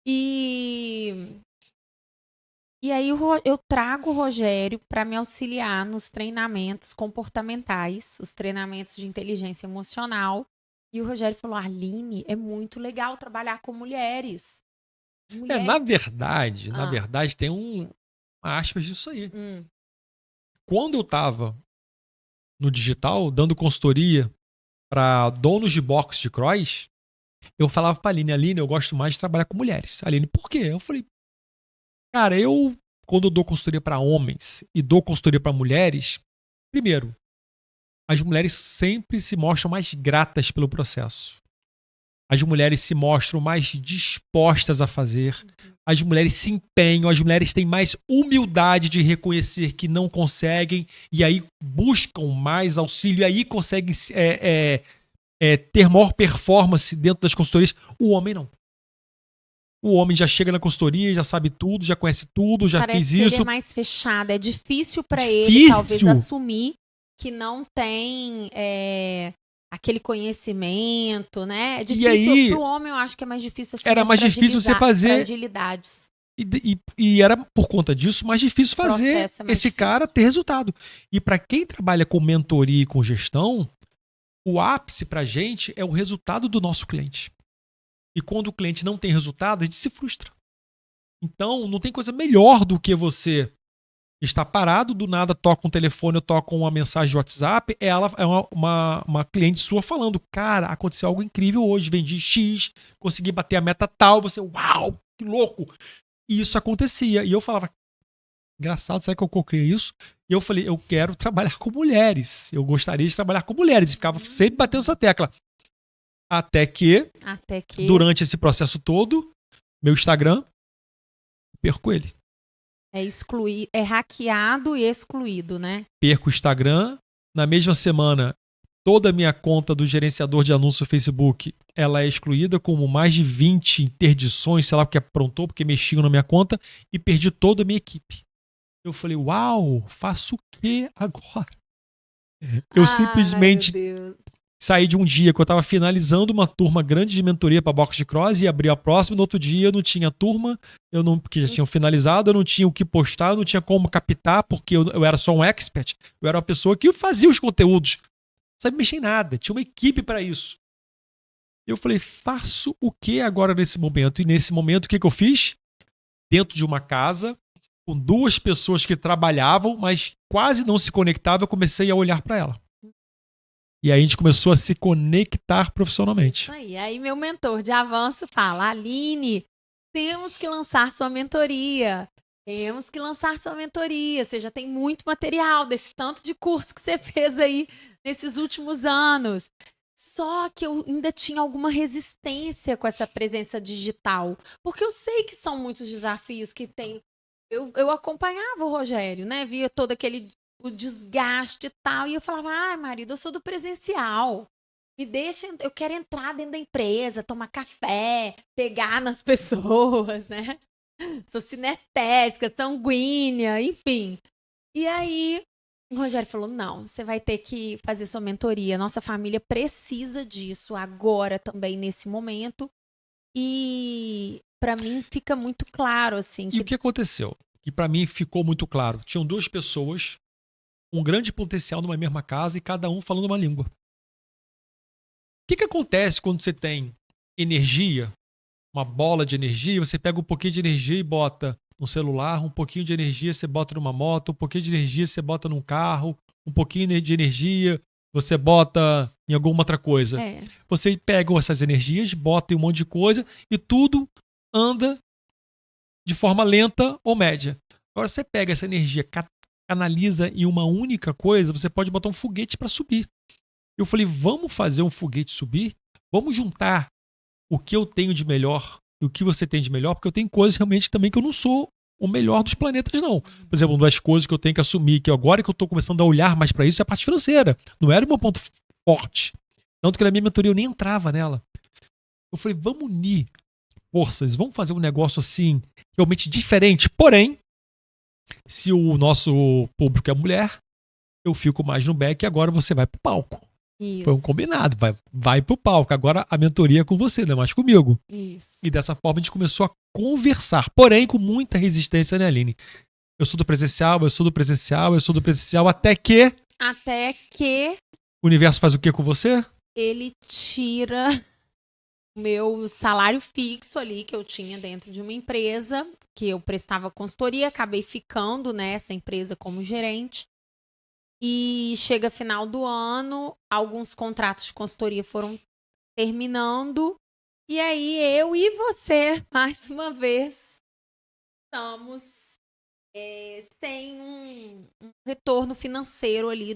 E aí eu trago o Rogério para me auxiliar nos treinamentos comportamentais, os treinamentos de inteligência emocional. E o Rogério falou, Aline, é muito legal trabalhar com mulheres. As mulheres... Na verdade, tem aspas disso aí. Quando eu tava no digital, dando consultoria para donos de box de cross, eu falava pra Aline, eu gosto mais de trabalhar com mulheres. Aline, por quê? Eu falei, cara, quando eu dou consultoria para homens e dou consultoria para mulheres, primeiro, as mulheres sempre se mostram mais gratas pelo processo. As mulheres se mostram mais dispostas a fazer. As mulheres se empenham, as mulheres têm mais humildade de reconhecer que não conseguem e aí buscam mais auxílio e aí conseguem ter maior performance dentro das consultorias. O homem não. O homem já chega na consultoria, já sabe tudo, já conhece tudo, já Parece fez que isso. ele é mais fechado. É difícil para ele, talvez, assumir que não tem aquele conhecimento, né? É difícil. E aí, pro homem, eu acho que é mais difícil assumir era mais difícil você fazer fragilidades. E era por conta disso mais difícil fazer esse cara ter resultado. E para quem trabalha com mentoria e com gestão, o ápice pra gente é o resultado do nosso cliente. E quando o cliente não tem resultado, a gente se frustra. Então, não tem coisa melhor do que você estar parado, do nada toca um telefone ou toca uma mensagem de WhatsApp, ela é uma cliente sua falando, cara, aconteceu algo incrível hoje, vendi X, consegui bater a meta tal, você, uau, que louco! E isso acontecia. E eu falava, engraçado, será que eu co-criei isso? E eu falei, eu quero trabalhar com mulheres. Eu gostaria de trabalhar com mulheres. E ficava sempre batendo essa tecla. Até que, durante esse processo todo, meu Instagram, perco ele. É hackeado e excluído, né? Perco o Instagram. Na mesma semana, toda a minha conta do gerenciador de anúncio do Facebook, ela é excluída, como mais de 20 interdições, sei lá, porque aprontou, porque mexiam na minha conta, e perdi toda a minha equipe. Eu falei, uau, faço o que agora? Eu simplesmente saí de um dia que eu estava finalizando uma turma grande de mentoria para box de cross e abri a próxima. No outro dia eu não tinha turma, porque já tinham finalizado, eu não tinha o que postar, eu não tinha como captar, porque eu era só um expert. Eu era uma pessoa que fazia os conteúdos. Não sabia mexer em nada, tinha uma equipe para isso. Eu falei, faço o que agora nesse momento? E nesse momento, o que eu fiz? Dentro de uma casa, com 2 pessoas que trabalhavam, mas quase não se conectavam, eu comecei a olhar para ela. E aí a gente começou a se conectar profissionalmente. Aí meu mentor de avanço fala, Aline, temos que lançar sua mentoria. Temos que lançar sua mentoria. Você já tem muito material desse tanto de curso que você fez aí nesses últimos anos. Só que eu ainda tinha alguma resistência com essa presença digital. Porque eu sei que são muitos desafios que tem. Eu acompanhava o Rogério, né? Via todo o desgaste e tal. E eu falava, ai, marido, eu sou do presencial. Me deixa, eu quero entrar dentro da empresa, tomar café, pegar nas pessoas, né? Sou sinestésica, sanguínea, enfim. E aí, o Rogério falou, não, você vai ter que fazer sua mentoria. Nossa família precisa disso agora também, nesse momento. E para mim fica muito claro, assim. E o que aconteceu? Que para mim ficou muito claro. Tinham 2 pessoas, um grande potencial numa mesma casa e cada um falando uma língua. O que acontece quando você tem energia, uma bola de energia, você pega um pouquinho de energia e bota no celular, um pouquinho de energia você bota numa moto, um pouquinho de energia você bota num carro, um pouquinho de energia você bota em alguma outra coisa. Você pega essas energias, bota em um monte de coisa e tudo anda de forma lenta ou média. Agora você pega essa energia, canaliza em uma única coisa, você pode botar um foguete para subir. Eu falei, vamos fazer um foguete subir? Vamos juntar o que eu tenho de melhor e o que você tem de melhor, porque eu tenho coisas realmente também que eu não sou o melhor dos planetas, não. Por exemplo, uma das coisas que eu tenho que assumir, que agora que eu estou começando a olhar mais para isso, é a parte financeira. Não era o meu ponto forte. Tanto que na minha mentoria eu nem entrava nela. Eu falei, vamos unir forças, vamos fazer um negócio assim, realmente diferente. Porém, se o nosso público é mulher, eu fico mais no back e agora você vai pro palco. Isso. Foi um combinado, vai pro palco. Agora a mentoria é com você, não é mais comigo. Isso. E dessa forma a gente começou a conversar, porém com muita resistência, né, Aline? Eu sou do presencial, até que o universo faz o que com você? Ele tira meu salário fixo ali que eu tinha dentro de uma empresa, que eu prestava consultoria, acabei ficando nessa empresa como gerente. E chega final do ano, alguns contratos de consultoria foram terminando, e aí eu e você, mais uma vez, estamos sem um retorno financeiro ali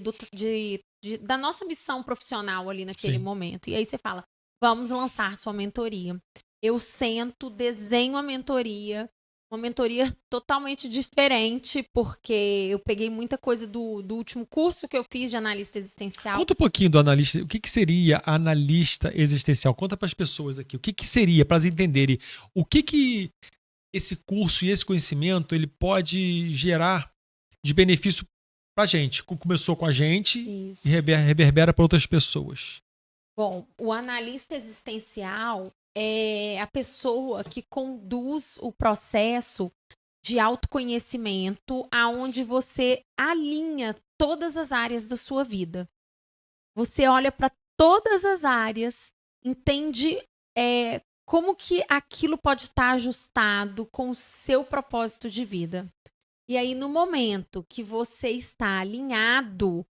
da nossa missão profissional ali naquele Sim. momento. E aí você fala, vamos lançar sua mentoria. Eu sento, desenho a mentoria, uma mentoria totalmente diferente, porque eu peguei muita coisa do último curso que eu fiz de analista existencial. Conta um pouquinho do analista. O que seria analista existencial? Conta para as pessoas aqui. O que seria, para elas entenderem, o que esse curso e esse conhecimento ele pode gerar de benefício para a gente? Começou com a gente Isso. e reverbera para outras pessoas. Bom, o analista existencial é a pessoa que conduz o processo de autoconhecimento aonde você alinha todas as áreas da sua vida. Você olha para todas as áreas, entende como que aquilo pode estar ajustado com o seu propósito de vida. E aí, no momento que você está alinhado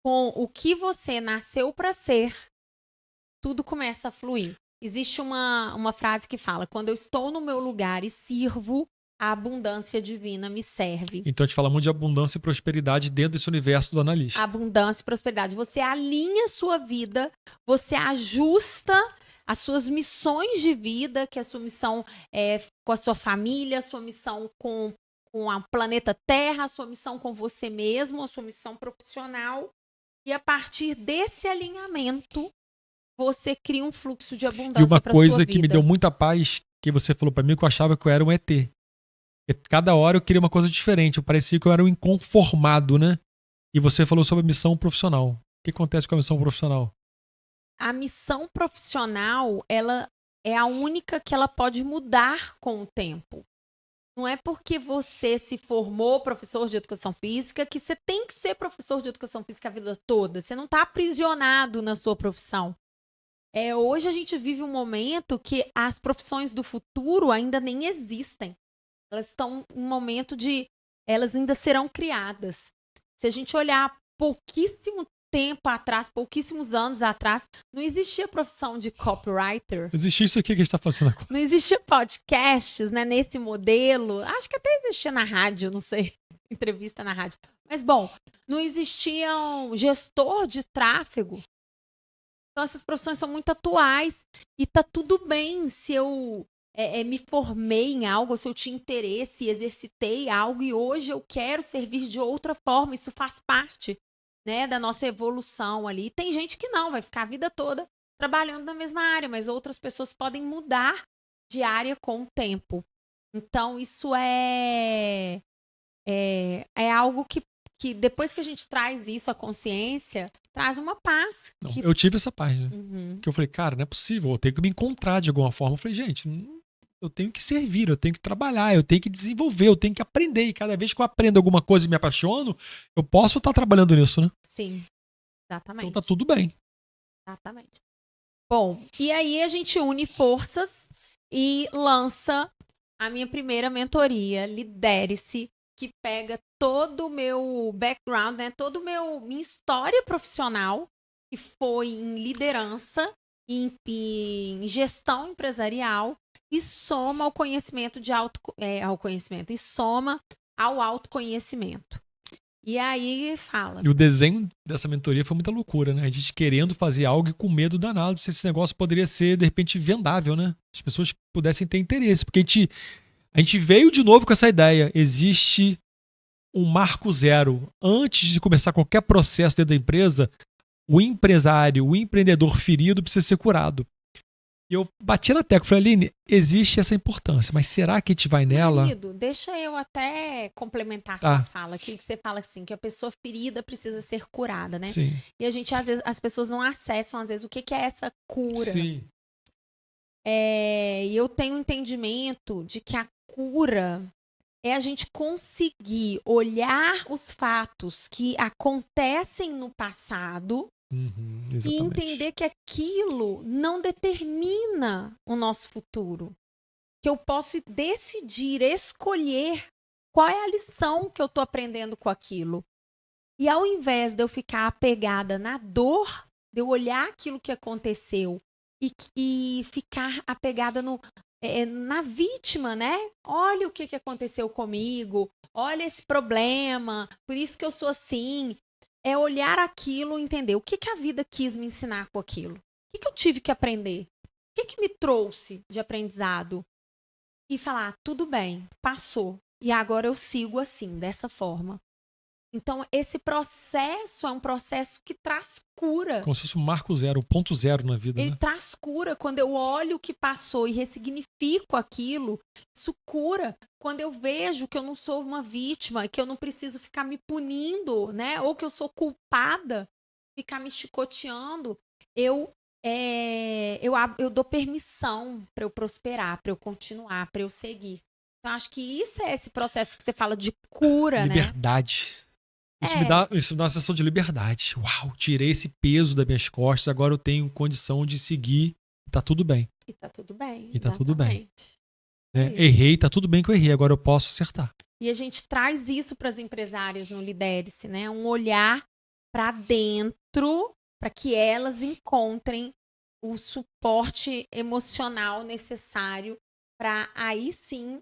com o que você nasceu para ser, tudo começa a fluir. Existe uma frase que fala, quando eu estou no meu lugar e sirvo, a abundância divina me serve. Então a gente fala muito de abundância e prosperidade dentro desse universo do analista. Abundância e prosperidade. Você alinha a sua vida, você ajusta as suas missões de vida, que a sua missão é com a sua família, a sua missão com o planeta Terra, a sua missão com você mesmo, a sua missão profissional. E a partir desse alinhamento, você cria um fluxo de abundância para sua vida. E uma coisa que me deu muita paz, que você falou para mim, que eu achava que eu era um ET. Cada hora eu queria uma coisa diferente. Eu parecia que eu era um inconformado, né? E você falou sobre a missão profissional. O que acontece com a missão profissional? A missão profissional, ela é a única que ela pode mudar com o tempo. Não é porque você se formou professor de educação física que você tem que ser professor de educação física a vida toda. Você não está aprisionado na sua profissão. Hoje a gente vive um momento que as profissões do futuro ainda nem existem. Elas estão em um momento de... Elas ainda serão criadas. Se a gente olhar pouquíssimo tempo atrás, pouquíssimos anos atrás, não existia profissão de copywriter. Existia isso aqui que a gente está fazendo agora. Não existia podcasts, né, nesse modelo. Acho que até existia na rádio, não sei. Entrevista na rádio. Mas, bom, não existia um gestor de tráfego. Então, essas profissões são muito atuais. E tá tudo bem se eu me formei em algo, se eu tinha interesse, exercitei algo e hoje eu quero servir de outra forma. Isso faz parte, né, da nossa evolução ali. Tem gente que não, vai ficar a vida toda trabalhando na mesma área, mas outras pessoas podem mudar de área com o tempo. Então, isso é algo que depois que a gente traz isso à consciência, traz uma paz. Não, eu tive essa paz, né? Que eu falei, cara, não é possível, eu tenho que me encontrar de alguma forma. Eu falei, gente, eu tenho que servir, eu tenho que trabalhar, eu tenho que desenvolver, eu tenho que aprender. E cada vez que eu aprendo alguma coisa e me apaixono, eu posso estar trabalhando nisso, né? Sim, exatamente. Então tá tudo bem. Exatamente. Bom, e aí a gente une forças e lança a minha primeira mentoria, Lidere-se, que pega todo o meu background, né, toda minha história profissional, que foi em liderança, em gestão empresarial, e soma ao conhecimento ao conhecimento, e soma ao autoconhecimento. E aí fala. E o desenho dessa mentoria foi muita loucura, né? A gente querendo fazer algo e com medo danado se esse negócio poderia ser, de repente, vendável, né? As pessoas pudessem ter interesse. Porque a gente veio de novo com essa ideia. Existe um marco zero. Antes de começar qualquer processo dentro da empresa, o empresário, o empreendedor ferido precisa ser curado. E eu bati na tecla, falei, Aline, existe essa importância, mas será que a gente vai nela? Marido, deixa eu até complementar a sua fala, aquilo que você fala assim, que a pessoa ferida precisa ser curada, né? Sim. E a gente, às vezes, as pessoas não acessam, às vezes, o que é essa cura. Sim. E eu tenho um entendimento de que a cura é a gente conseguir olhar os fatos que acontecem no passado E Exatamente. entender que aquilo não determina o nosso futuro. Que eu posso decidir, escolher qual é a lição que eu tô aprendendo com aquilo. E ao invés de eu ficar apegada na dor, de eu olhar aquilo que aconteceu e ficar apegada na vítima, né? Olha o que aconteceu comigo, olha esse problema, por isso que eu sou assim. É olhar aquilo e entender o que a vida quis me ensinar com aquilo. O que eu tive que aprender? O que me trouxe de aprendizado? E falar, tudo bem, passou. E agora eu sigo assim, dessa forma. Então, esse processo é um processo que traz cura. Como se fosse um marco zero, o ponto zero na vida, Ele né? traz cura. Quando eu olho o que passou e ressignifico aquilo, isso cura. Quando eu vejo que eu não sou uma vítima, que eu não preciso ficar me punindo, né? Ou que eu sou culpada, ficar me chicoteando, eu dou permissão para eu prosperar, para eu continuar, para eu seguir. Então, acho que isso é esse processo que você fala de cura, Liberdade. Isso me né? dá uma sensação de liberdade. Uau, tirei esse peso das minhas costas, agora eu tenho condição de seguir. Tá tudo bem. E tá tudo bem, E tá tudo bem. exatamente. Né? Errei, tá tudo bem que eu errei, agora eu posso acertar. E a gente traz isso para as empresárias no Lidere-se, né? Um olhar para dentro, para que elas encontrem o suporte emocional necessário para aí sim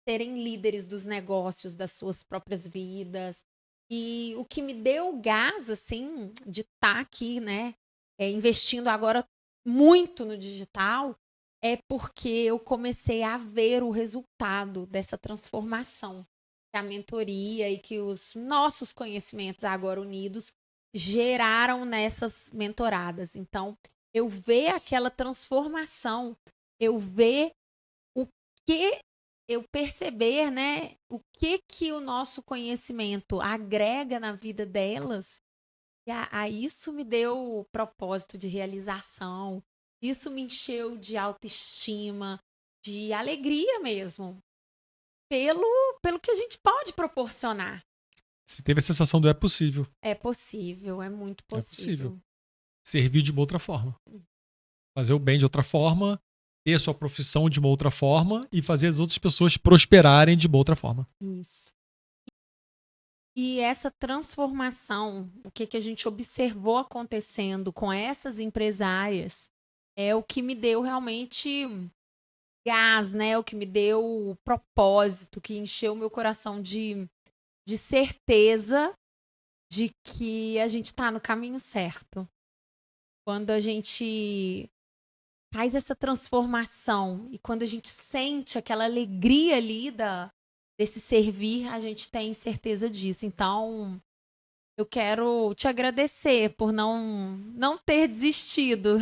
serem líderes dos negócios, das suas próprias vidas. E o que me deu gás, assim, de estar aqui, né? Investindo agora muito no digital, é porque eu comecei a ver o resultado dessa transformação que a mentoria e que os nossos conhecimentos agora unidos geraram nessas mentoradas. Então, eu ver aquela transformação, eu ver o que eu perceber, né, o que o nosso conhecimento agrega na vida delas, e isso me deu propósito de realização, isso me encheu de autoestima, de alegria mesmo, pelo que a gente pode proporcionar. Você teve a sensação do é possível. É possível, é muito É possível. possível. Servir de uma outra forma. Fazer o bem de outra forma, ter a sua profissão de uma outra forma e fazer as outras pessoas prosperarem de uma outra forma. Isso. E essa transformação, o que a gente observou acontecendo com essas empresárias, é o que me deu realmente gás, né? O que me deu propósito, que encheu meu coração de certeza de que a gente está no caminho certo. Quando a gente faz essa transformação e quando a gente sente aquela alegria ali desse servir, a gente tem certeza disso. Então, eu quero te agradecer por não ter desistido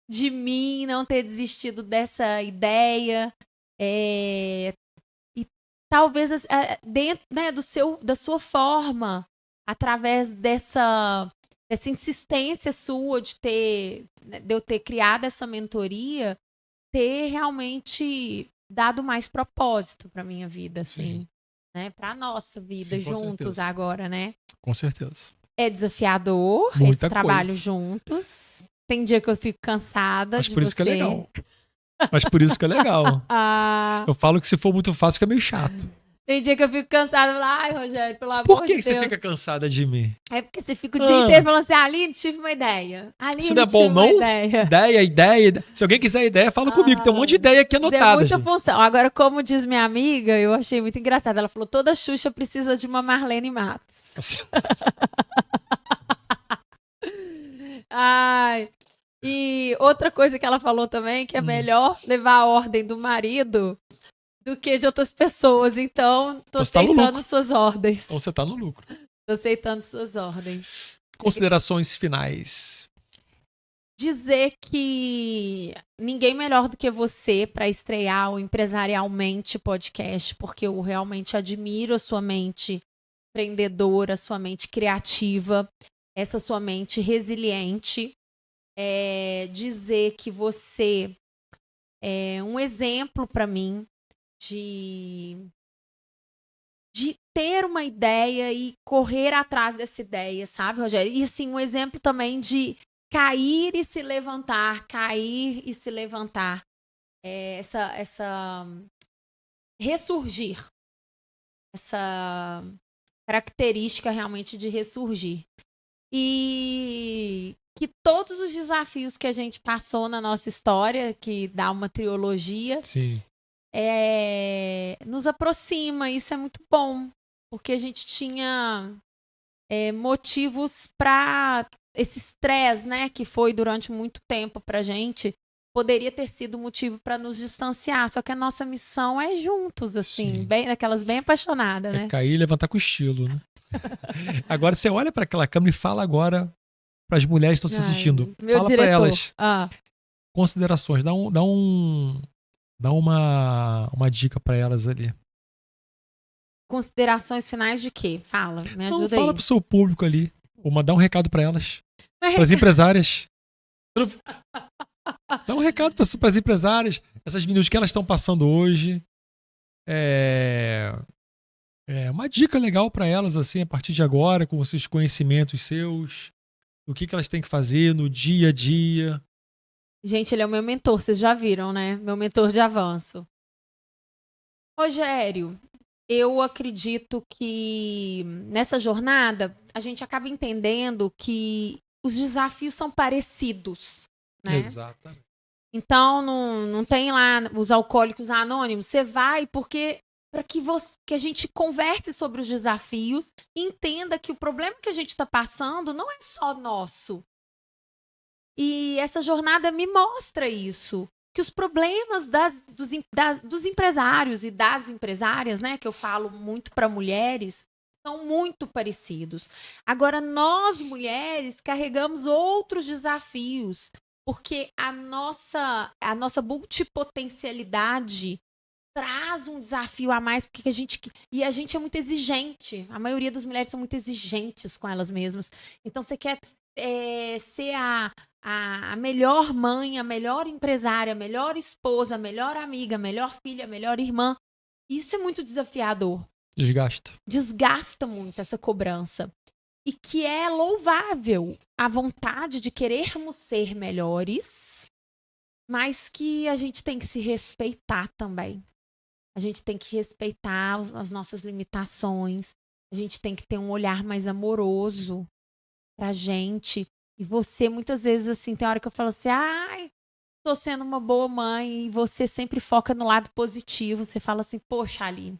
de mim, não ter desistido dessa ideia. E talvez dentro, né, da sua forma, através dessa insistência sua de eu ter criado essa mentoria, ter realmente dado mais propósito para minha vida, assim, Sim. né? Para nossa vida Sim, com juntos certeza. agora, né? Com certeza. É desafiador Muita esse trabalho coisa. juntos. Tem dia que eu fico cansada Mas de por isso que é você. legal. Mas por isso que é legal. Ah, Eu falo que se for muito fácil, fica meio chato. tem dia que eu fico cansada e falo, ai, Rogério, pelo Por amor que de você Deus. fica cansada de mim? É porque você fica o dia inteiro falando assim, Aline, tive uma ideia. Isso Aline, não é tive bom, uma não? ideia. Ideia. Se alguém quiser ideia, fala comigo. Tem um monte de ideia aqui Mas é anotada, muita gente. função. Agora, como diz minha amiga, eu achei muito engraçado. Ela falou, toda Xuxa precisa de uma Marlene Matos. Assim, Ai. E outra coisa que ela falou também, que é melhor levar a ordem do marido do que de outras pessoas. Então, tô Então você tá no aceitando lucro. suas ordens. Então você tá no lucro. Tô aceitando suas ordens. Considerações finais. Dizer que ninguém melhor do que você para estrear o Empresarialmente podcast, porque eu realmente admiro a sua mente empreendedora, a sua mente criativa, essa sua mente resiliente. Dizer que você é um exemplo para mim de ter uma ideia e correr atrás dessa ideia, sabe, Rogério? E assim, um exemplo também de cair e se levantar, cair e se levantar. Essa ressurgir, essa característica realmente de ressurgir. E que todos os desafios que a gente passou na nossa história, que dá uma trilogia, Sim. nos aproxima. Isso é muito bom, porque a gente tinha motivos para esse estresse, né, que foi durante muito tempo pra gente, poderia ter sido motivo para nos distanciar, só que a nossa missão é juntos, assim, bem, daquelas bem apaixonadas, né? Cair e levantar com estilo, né? Agora você olha para aquela câmera e fala agora para as mulheres que estão se assistindo. Fala para elas. Considerações, dá uma dica para elas ali. Considerações finais de quê? Fala, me ajuda aí. Fala pro seu público ali, ou dá um recado para elas, para as empresárias. Dá um recado para as empresárias, essas meninas que elas estão passando hoje. Uma dica legal para elas, assim, a partir de agora, com esses conhecimentos seus, o que elas têm que fazer no dia a dia. Gente, ele é o meu mentor, vocês já viram, né? Meu mentor de avanço. Rogério, eu acredito que nessa jornada a gente acaba entendendo que os desafios são parecidos, né? Exatamente. Então, não tem lá os alcoólicos anônimos. Você vai porque para que a gente converse sobre os desafios e entenda que o problema que a gente está passando não é só nosso. E essa jornada me mostra isso. Que os problemas dos empresários e das empresárias, né, que eu falo muito para mulheres, são muito parecidos. Agora, nós, mulheres, carregamos outros desafios, porque a nossa multipotencialidade traz um desafio a mais, porque a gente é muito exigente. A maioria das mulheres são muito exigentes com elas mesmas. Então, você quer ser a melhor mãe, a melhor empresária, a melhor esposa, a melhor amiga, a melhor filha, a melhor irmã. Isso é muito desafiador. Desgasta muito essa cobrança. E que é louvável a vontade de querermos ser melhores, mas que a gente tem que se respeitar também. A gente tem que respeitar as nossas limitações. A gente tem que ter um olhar mais amoroso pra gente. E você, muitas vezes, assim, tem hora que eu falo assim, ai, tô sendo uma boa mãe, e você sempre foca no lado positivo. Você fala assim, poxa, Aline,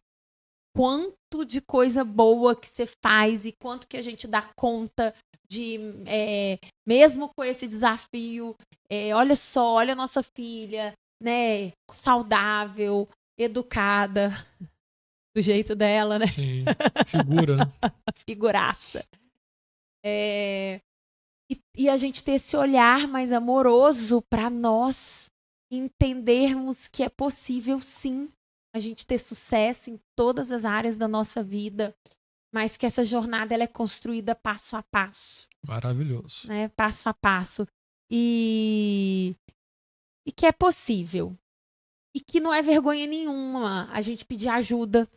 quanto de coisa boa que você faz e quanto que a gente dá conta de, mesmo com esse desafio, olha só, olha a nossa filha, né, saudável, educada, do jeito dela, né? Sim, figura, né? Figuraça. E a gente ter esse olhar mais amoroso para nós entendermos que é possível, sim, a gente ter sucesso em todas as áreas da nossa vida, mas que essa jornada ela é construída passo a passo. Maravilhoso. Né? Passo a passo. E que é possível. E que não é vergonha nenhuma a gente pedir ajuda,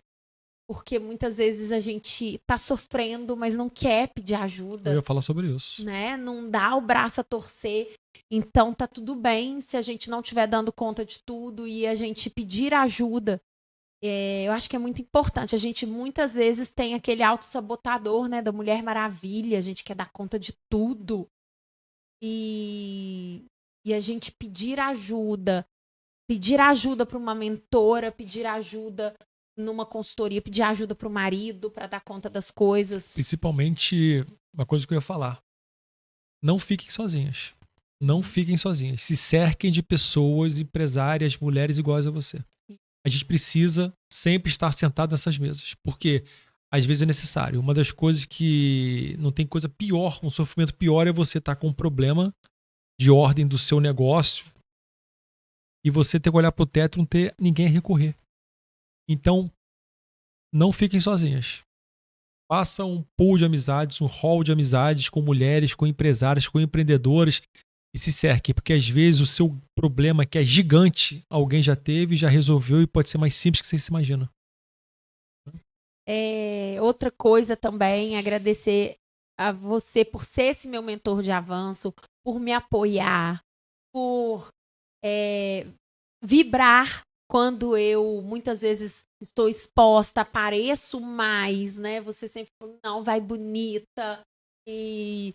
porque muitas vezes a gente tá sofrendo, mas não quer pedir ajuda. Eu ia falar sobre isso. Né? Não dá o braço a torcer. Então tá tudo bem se a gente não estiver dando conta de tudo e a gente pedir ajuda. Eu acho que é muito importante. A gente muitas vezes tem aquele autossabotador, né, da Mulher Maravilha. A gente quer dar conta de tudo. E a gente pedir ajuda para uma mentora, pedir ajuda numa consultoria, pedir ajuda para o marido para dar conta das coisas. Principalmente, uma coisa que eu ia falar. Não fiquem sozinhas. Não fiquem sozinhas. Se cerquem de pessoas, empresárias, mulheres iguais a você. A gente precisa sempre estar sentado nessas mesas. Porque às vezes é necessário. Uma das coisas que não tem coisa pior, um sofrimento pior é você estar com um problema de ordem do seu negócio e você ter que olhar pro teto e não ter ninguém a recorrer. Então, não fiquem sozinhas. Faça um pool de amizades, um hall de amizades com mulheres, com empresárias, com empreendedoras e se cerquem, porque às vezes o seu problema que é gigante, alguém já teve, já resolveu e pode ser mais simples que você se imagina. Outra coisa também, agradecer a você por ser esse meu mentor de avanço, por me apoiar, por vibrar quando eu muitas vezes estou exposta, apareço mais, né? Você sempre falou, não, vai bonita. E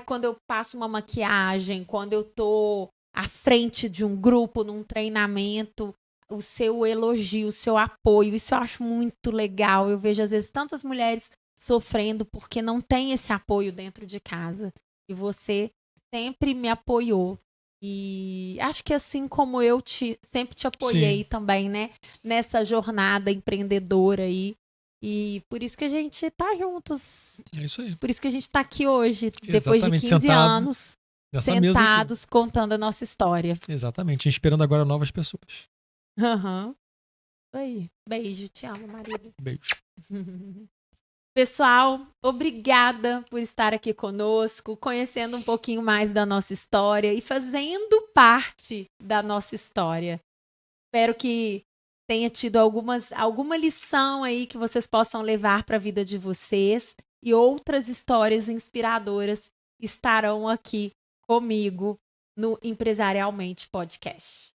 quando eu passo uma maquiagem, quando eu tô à frente de um grupo, num treinamento, o seu elogio, o seu apoio, isso eu acho muito legal. Eu vejo às vezes tantas mulheres sofrendo porque não tem esse apoio dentro de casa. E você sempre me apoiou. E acho que assim como eu sempre te apoiei também, né? Nessa jornada empreendedora aí. E por isso que a gente tá juntos. É isso aí. Por isso que a gente tá aqui hoje, depois Exatamente, de 15 anos, nessa mesa aqui. sentados, contando a nossa história. Exatamente, inspirando agora novas pessoas. Aham. Aí. Beijo, te amo, marido. Beijo. Pessoal, obrigada por estar aqui conosco, conhecendo um pouquinho mais da nossa história e fazendo parte da nossa história. Espero que tenha tido alguma lição aí que vocês possam levar para a vida de vocês e outras histórias inspiradoras estarão aqui comigo no Empresarialmente Podcast.